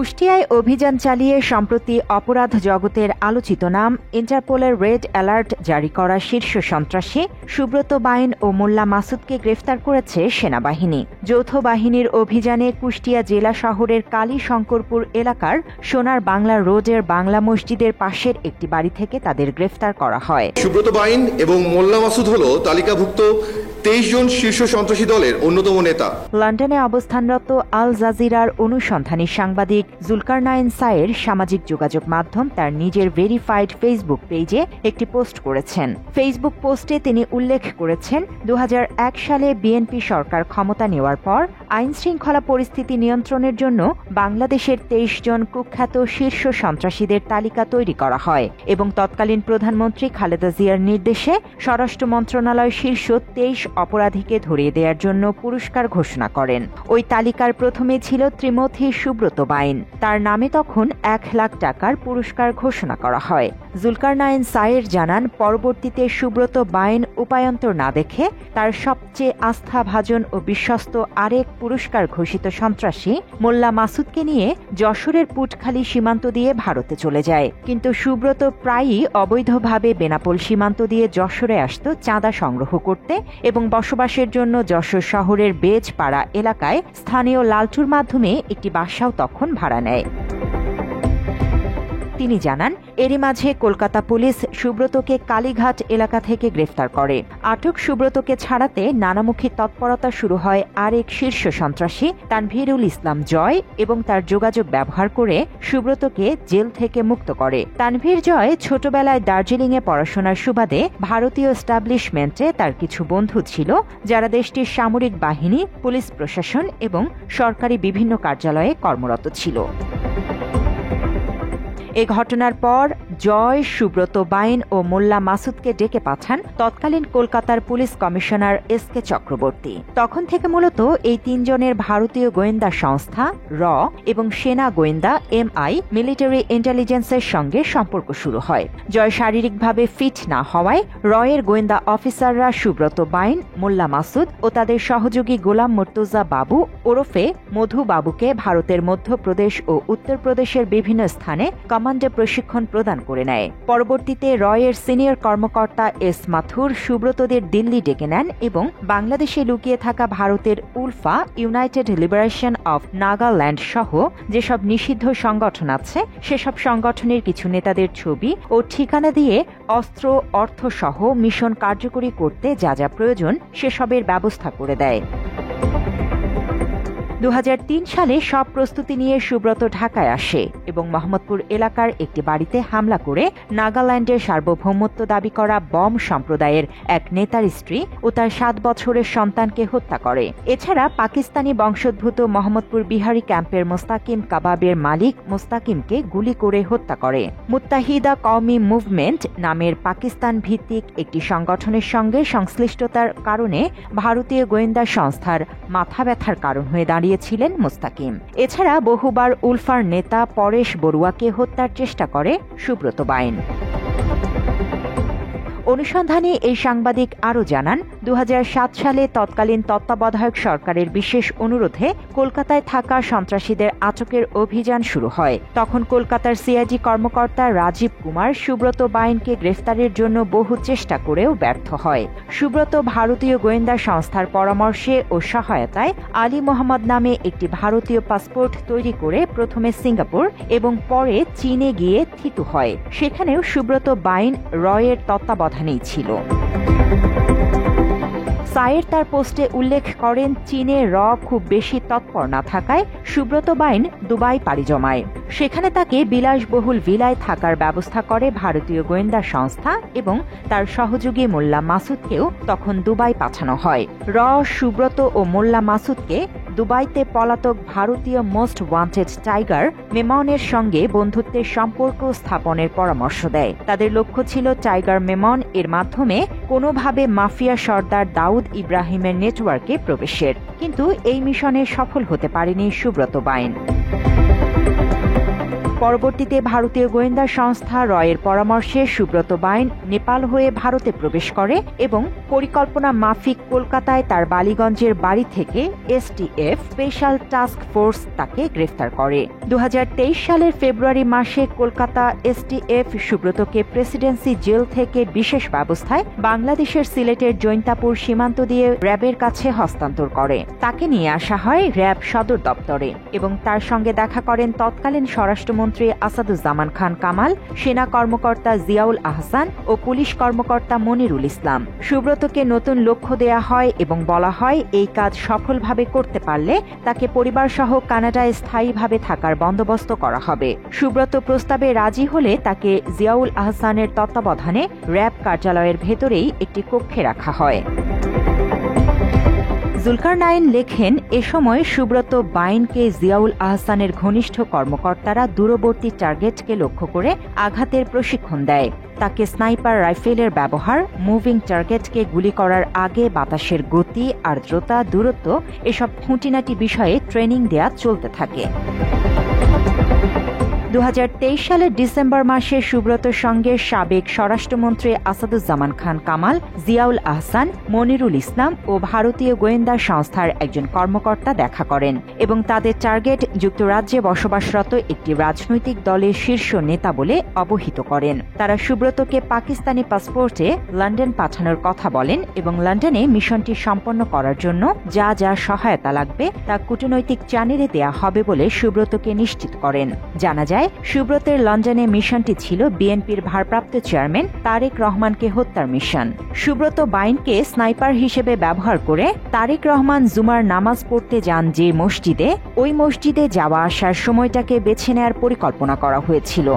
কুষ্টিয়ায় অভিযান চালিয়ে সম্প্রতি অপরাধ জগতের আলোচিত নাম ইন্টারপোলের রেড অ্যালার্ট জারি করা শীর্ষ সন্ত্রাসী সুব্রত বাইন ও মোল্লা মাসুদকে গ্রেফতার করেছে সেনাবাহিনী। যৌথ বাহিনীর অভিযানে কুষ্টিয়া জেলা শহরের কালী শঙ্করপুর এলাকার সোনার বাংলা রোডের বাংলা মসজিদের পাশের একটি বাড়ি থেকে তাদের গ্রেফতার করা হয়। সুব্রত বাইন এবং মোল্লা মাসুদ হল তালিকাভুক্ত 23 জন শীর্ষ সন্ত্রাসী দলের অন্যতম নেতা। লন্ডনে অবস্থানরত আল জাজিরার অনুসন্ধানী সাংবাদিক জুলকারনাইন সায়ের সামাজিক যোগাযোগ মাধ্যম তার নিজের ভেরিফাইড ফেসবুক পেজে একটি পোস্ট করেছেন। ফেসবুক পোস্টে তিনি উল্লেখ করেছেন, 2001 সালে বিএনপি সরকার ক্ষমতা নেওয়ার পর আইন শৃঙ্খলা পরিস্থিতি নিয়ন্ত্রণের জন্য বাংলাদেশের 23 জন কুখ্যাত শীর্ষ সন্ত্রাসীদের তালিকা তৈরি করা হয় এবং তৎকালীন প্রধানমন্ত্রী খালেদা জিয়ার নির্দেশে স্বরাষ্ট্র মন্ত্রণালয় শীর্ষ 23 অপরাধীকে ধরিয়ে দেওয়ার জন্য পুরস্কার ঘোষণা করেন। ওই তালিকার প্রথমে ছিল ত্রিমথী সুব্রত বাইন। তার নামে তখন 1 লাখ টাকার পুরস্কার ঘোষণা করা হয়। জুলকারনাইন সায়ের জানান, পরবর্তীতে সুব্রত বাইন উপায়ন্তর না দেখে তার সবচেয়ে আস্থাভাজন ও বিশ্বস্ত আরেক পুরস্কার ঘোষিত সন্ত্রাসী মোল্লা মাসুদকে নিয়ে যশোরের পুটখালী সীমান্ত দিয়ে ভারতে চলে যায়। কিন্তু সুব্রত প্রায়ই অবৈধভাবে বেনাপোল সীমান্ত দিয়ে যশোরে আসত চাঁদা সংগ্রহ করতে এবং বসবাসের জন্য যশোর শহরের বেজপাড়া এলাকায় স্থানীয় লালটুর মাধ্যমে একটি বাসাও তখন ভাড়া নেয়। তিনি জানান, এরই মাঝে কলকাতা পুলিশ সুব্রতকে কালীঘাট এলাকা থেকে গ্রেফতার করে। আটক সুব্রতকে ছাড়াতে নানামুখী তৎপরতা শুরু হয় আরেক শীর্ষ সন্ত্রাসী তানভীরুল ইসলাম জয় এবং তার যোগাযোগ ব্যবহার করে সুব্রতকে জেল থেকে মুক্ত করে। তানভীর জয় ছোটবেলায় দার্জিলিংয়ে পড়াশোনার সুবাদে ভারতীয় এস্টাবলিশমেন্টে তার কিছু বন্ধু ছিল, যারা দেশটির সামরিক বাহিনী, পুলিশ প্রশাসন এবং সরকারি বিভিন্ন কার্যালয়ে কর্মরত ছিল। এ ঘটনার পর জয়, সুব্রত বাইন ও মোল্লা মাসুদকে ডেকে পাঠান তৎকালীন কলকাতার পুলিশ কমিশনার এস.কে চক্রবর্তী। তখন থেকে মূলত এই 3 জনের ভারতীয় গোয়েন্দা সংস্থা র এবং সেনা গোয়েন্দা MI মিলিটারি ইন্টেলিজেন্সের সঙ্গে সম্পর্ক শুরু হয়। জয় শারীরিকভাবে ফিট না হওয়ায় রয়ের গোয়েন্দা অফিসাররা সুব্রত বাইন, মোল্লা মাসুদ ও তাদের সহযোগী গোলাম মুর্তুজা বাবু ওরফে মধু বাবুকে ভারতের মধ্যপ্রদেশ ও উত্তরপ্রদেশের বিভিন্ন স্থানে কমান্ডে প্রশিক্ষণ প্রদান করে নেয়। পরবর্তীতে রয়ের সিনিয়র কর্মকর্তা এস মাথুর সুব্রতদের দিল্লি ডেকে নেন এবং বাংলাদেশে লুকিয়ে থাকা ভারতের ULFA, United liberation of Nagaland সহ যেসব নিষিদ্ধ সংগঠন আছে সেসব সংগঠনের কিছু নেতাদের ছবি ও ঠিকানা দিয়ে অস্ত্র, অর্থ সহ মিশন কার্যকরী করতে যা যা প্রয়োজন সেসবের ব্যবস্থা করে দেয়। 2003 সালে সব প্রস্তুতি নিয়ে সুব্রত ঢাকায় আসে এবং মোহাম্মদপুর এলাকার একটি বাড়িতে হামলা করে নাগাল্যান্ডের সার্বভৌমত্ব দাবি করা বম সম্প্রদায়ের এক নেতার স্ত্রী ও তার 7 বছরের সন্তানকে হত্যা করে। এছাড়া পাকিস্তানি বংশোদ্ভূত মোহাম্মদপুর বিহারি ক্যাম্পের মোস্তাকিম কাবাবের মালিক মোস্তাকিমকে গুলি করে হত্যা করে। মুত্তাহিদা কওমি মুভমেন্ট নামের পাকিস্তান ভিত্তিক একটি সংগঠনের সঙ্গে সংশ্লিষ্টতার কারণে ভারতীয় গোয়েন্দা সংস্থার মাথা ব্যথার কারণ হয়ে দাঁড়িয়েছিলেন মোস্তাকিম। এছাড়া বহুবার উলফার নেতা পরেশ বড়ুয়াকে হত্যার চেষ্টা করে সুব্রত বাইন। অনুসন্ধানে এই সাংবাদিক আরও জানান, 2007 সালে তৎকালীন তত্ত্বাবধায়ক সরকারের বিশেষ অনুরোধে কলকাতায় থাকা সন্ত্রাসীদের আটকের অভিযান শুরু হয়। তখন কলকাতার সিআইডি কর্মকর্তা রাজীব কুমার সুব্রত বাইনকে গ্রেফতারের জন্য বহু চেষ্টা করেও ব্যর্থ হয়। সুব্রত ভারতীয় গোয়েন্দা সংস্থার পরামর্শে ও সহায়তায় আলী মোহাম্মদ নামে একটি ভারতীয় পাসপোর্ট তৈরি করে প্রথমে সিঙ্গাপুর এবং পরে চীনে গিয়ে থিতু হয়। সেখানেও সুব্রত বাইন রয়ের তত্ত্বাবধানেই ছিল। সায়ের তার পোস্টে উল্লেখ করেন, চীনে র খুব বেশি তৎপর না থাকায় সুব্রত বাইন দুবাই পাড়ি জমায়। সেখানে তাকে বিলাসবহুল ভিলায় থাকার ব্যবস্থা করে ভারতীয় গোয়েন্দা সংস্থা এবং তার সহযোগী মোল্লা মাসুদকেও তখন দুবাই পাঠানো হয়। র সুব্রত ও মোল্লা মাসুদকে দুবাইতে পলাতক ভারতীয় মোস্ট ওয়ান্টেড টাইগার মেমনের সঙ্গে বন্ধুত্বের সম্পর্ক স্থাপনের পরামর্শ দেয়। তাদের লক্ষ্য ছিল টাইগার মেমন এর মাধ্যমে কোনোভাবে মাফিয়া সর্দার দাউদ ইব্রাহিমের নেটওয়ার্কে প্রবেশের, কিন্তু এই মিশনে সফল হতে পারেনি সুব্রত বাইন। পরবর্তীতে ভারতীয় গোয়েন্দা সংস্থা রয়ের পরামর্শে সুব্রত বাইন নেপাল হয়ে ভারতে প্রবেশ করে এবং পরিকল্পনা মাফিক কলকাতায় তার বালিগঞ্জের বাড়ি থেকে এসটিএফ স্পেশাল টাস্ক ফোর্স তাকে গ্রেফতার করে। 2023 সালের ফেব্রুয়ারি মাসে কলকাতা এসটিএফ সুব্রতকে প্রেসিডেন্সি জেল থেকে বিশেষ ব্যবস্থায় বাংলাদেশের সিলেটের জৈন্তাপুর সীমান্ত দিয়ে র্যাবের কাছে হস্তান্তর করে। তাকে নিয়ে আসা হয় র্যাব সদর দপ্তরে এবং তার সঙ্গে দেখা করেন তৎকালীন স্বরাষ্ট্রমন্ত্রী আসাদুজ্জামান খান কামাল, সেনা কর্মকর্তা জিয়াউল আহসান ও পুলিশ কর্মকর্তা মনিরুল ইসলাম। সুব্রতকে নতুন লক্ষ্য দেয়া হয় এবং বলা হয় এই কাজ সফলভাবে করতে পারলে তাকে পরিবারসহ কানাডায় স্থায়ীভাবে থাকার বন্দোবস্ত করা হবে। সুব্রত প্রস্তাবে রাজি হলে তাকে জিয়াউল আহসানের তত্ত্বাবধানে র্যাব কার্যালয়ের ভেতরেই একটি কক্ষে রাখা হয়। জুলকারনাইন লেখেন, এ সময় সুব্রত বাইনকে জিয়াউল আহসানের ঘনিষ্ঠ কর্মকর্তারা দূরবর্তী টার্গেটকে লক্ষ্য করে আঘাতের প্রশিক্ষণ দেয়। তাকে স্নাইপার রাইফেলের ব্যবহার, মুভিং টার্গেটকে গুলি করার আগে বাতাসের গতি, আর্দ্রতা, দূরত্ব এসব খুঁটিনাটি বিষয়ে ট্রেনিং দেয়া চলতে থাকে। 2023 সালের ডিসেম্বর মাসে সুব্রতর সঙ্গে সাবেক স্বরাষ্ট্রমন্ত্রী আসাদুজ্জামান খান কামাল, জিয়াউল আহসান, মনিরুল ইসলাম ও ভারতীয় গোয়েন্দা সংস্থার একজন কর্মকর্তা দেখা করেন এবং তাদের টার্গেট যুক্তরাজ্যে বসবাসরত একটি রাজনৈতিক দলের শীর্ষ নেতা বলে অবহিত করেন। তারা সুব্রতকে পাকিস্তানি পাসপোর্টে লন্ডন পাঠানোর কথা বলেন এবং লন্ডনে মিশনটি সম্পন্ন করার জন্য যা যা সহায়তা লাগবে তা কূটনৈতিক চ্যানেলে দেয়া হবে বলে সুব্রতকে নিশ্চিত করেন। জানা যায়, সুব্রতের লন্ডনে মিশনটি ছিল বিএনপির ভারপ্রাপ্ত চেয়ারম্যান তারেক রহমানকে হত্যার মিশন। সুব্রত বাইনকে স্নাইপার হিসেবে ব্যবহার করে তারেক রহমান জুমার নামাজ পড়তে যান যে মসজিদে, ওই মসজিদে যাওয়া আসার সময়টাকে বেছে নেয়ার পরিকল্পনা করা হয়েছিল।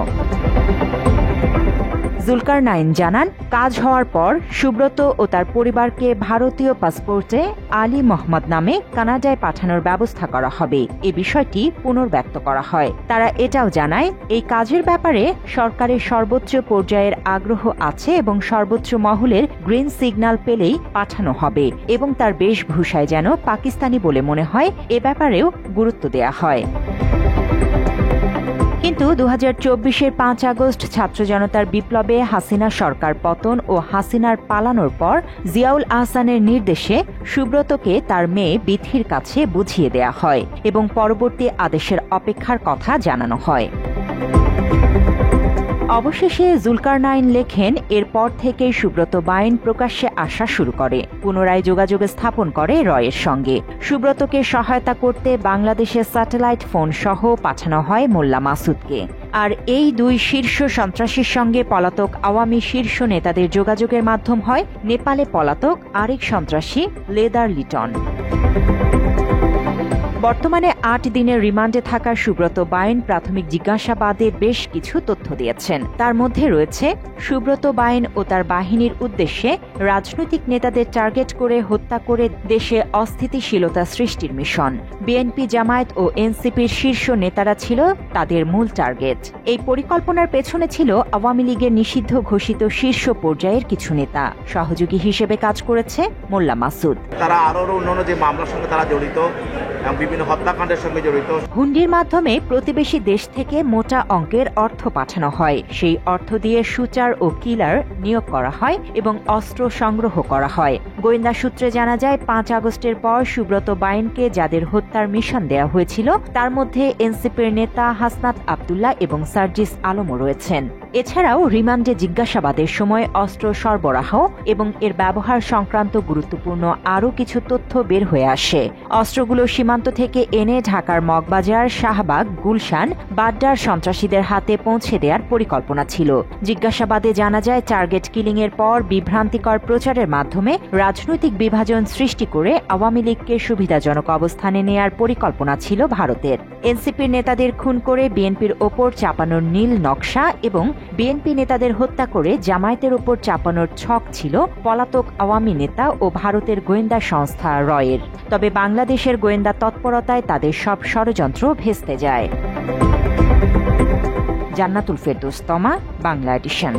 জুলকারনাইন জানান, কাজ হওয়ার পর সুব্রত ও তার পরিবারকে ভারতীয় পাসপোর্টে আলী মোহাম্মদ নামে কানাডায় পাঠানোর ব্যবস্থা করা হবে। এ বিষয়টি পুনর্ব্যক্ত করা হয়। তারা এটাও জানায়, এই কাজের ব্যাপারে সরকারের সর্বোচ্চ পর্যায়ের আগ্রহ আছে এবং সর্বোচ্চ মহলের গ্রিন সিগন্যাল পেলেই পাঠানো হবে এবং তার বেশভূষায় যেন পাকিস্তানি বলে মনে হয় এ ব্যাপারেও গুরুত্ব দেয়া হয়। কিন্তু 2024-এর 5 আগস্ট ছাত্র জনতার বিপ্লবে হাসিনা সরকার পতন ও হাসিনার পালানোর পর জিয়াউল আহসানের নির্দেশে সুব্রতকে তার মেয়ে বিথির কাছে বুঝিয়ে দেয়া হয় এবং পরবর্তী আদেশের অপেক্ষার কথা জানানো হয়। অবশেষে জুলকারনাইন লেখেন, এরপর থেকেই সুব্রত বাইন প্রকাশ্যে আসা শুরু করে, পুনরায় যোগাযোগ স্থাপন করে রয়ের সঙ্গে। সুব্রতকে সহায়তা করতে বাংলাদেশের স্যাটেলাইট ফোন সহ পাঠানো হয় মোল্লা মাসুদকে। আর এই দুই শীর্ষ সন্ত্রাসীর সঙ্গে পলাতক আওয়ামী শীর্ষ নেতাদের যোগাযোগের মাধ্যম হয় নেপালে পলাতক আরেক সন্ত্রাসী লেদার লিটন। বর্তমানে 8 দিনের রিমান্ডে থাকা সুব্রত বাইন প্রাথমিক জিজ্ঞাসাবাদে বেশ কিছু তথ্য দিয়েছেন। তার মধ্যে রয়েছে সুব্রত বাইন ও তার বাহিনীর উদ্দেশ্যে রাজনৈতিক নেতাদের টার্গেট করে হত্যা করে দেশে অস্থিতিশীলতা সৃষ্টির মিশন। বিএনপি, জামায়াত ও এনসিপির শীর্ষ নেতারা ছিল তাদের মূল টার্গেট। এই পরিকল্পনার পেছনে ছিল আওয়ামী লীগের নিষিদ্ধ ঘোষিত শীর্ষ পর্যায়ের কিছু নেতা। সহযোগী হিসেবে কাজ করেছে মোল্লা মাসুদ। তারা আরো অন্যান্য যে মামলার সঙ্গে তারা জড়িত, বিভিন্ন হত্যাকাণ্ডের সঙ্গে জড়িত। হুন্ডির মাধ্যমে প্রতিবেশী দেশ থেকে মোটা অঙ্কের অর্থ পাঠানো হয়। সেই অর্থ দিয়ে শুটার ও কিলার নিয়োগ করা হয় এবং অস্ত্র সংগ্রহ করা হয়। গোয়েন্দা সূত্রে জানা যায়, 5 আগস্টের পর সুব্রত বাইনকে যাদের হত্যার মিশন দেওয়া হয়েছিল তার মধ্যে এনসিপির নেতা হাসনাত আব্দুল্লাহ এবং সার্জিস আলমও রয়েছেন। এছাড়াও রিমান্ডে জিজ্ঞাসাবাদের সময় অস্ত্র সরবরাহ এবং এর ব্যবহার সংক্রান্ত গুরুত্বপূর্ণ আরও কিছু তথ্য বের হয়ে আসে। অস্ত্রগুলো সীমান্ত থেকে এনে ঢাকার মগবাজার, শাহবাগ, গুলশান, বাড্ডার সন্ত্রাসীদের হাতে পৌঁছে দেওয়ার পরিকল্পনা ছিল। জিজ্ঞাসাবাদে জানা যায়, টার্গেট কিলিং এর পর বিভ্রান্তিকর প্রচারের মাধ্যমে রাজনৈতিক বিভাজন সৃষ্টি করে আওয়ামী লীগকে সুবিধাজনক অবস্থানে নেয়ার পরিকল্পনা ছিল ভারতের। এনসিপির নেতাদের খুন করে বিএনপির ওপর চাপানোর নীল নকশা এবং বিএনপি নেতাদের হত্যা করে জামায়াতের ওপর চাপানোর ছক ছিল পলাতক আওয়ামী নেতা ও ভারতের গোয়েন্দা সংস্থা রয়ের। তবে বাংলাদেশের গোয়েন্দা তৎপরতায় তাদের সব ষড়যন্ত্র ভেস্তে যায়। জান্নাতুল ফেরদৌস তমা, বাংলা এডিশন।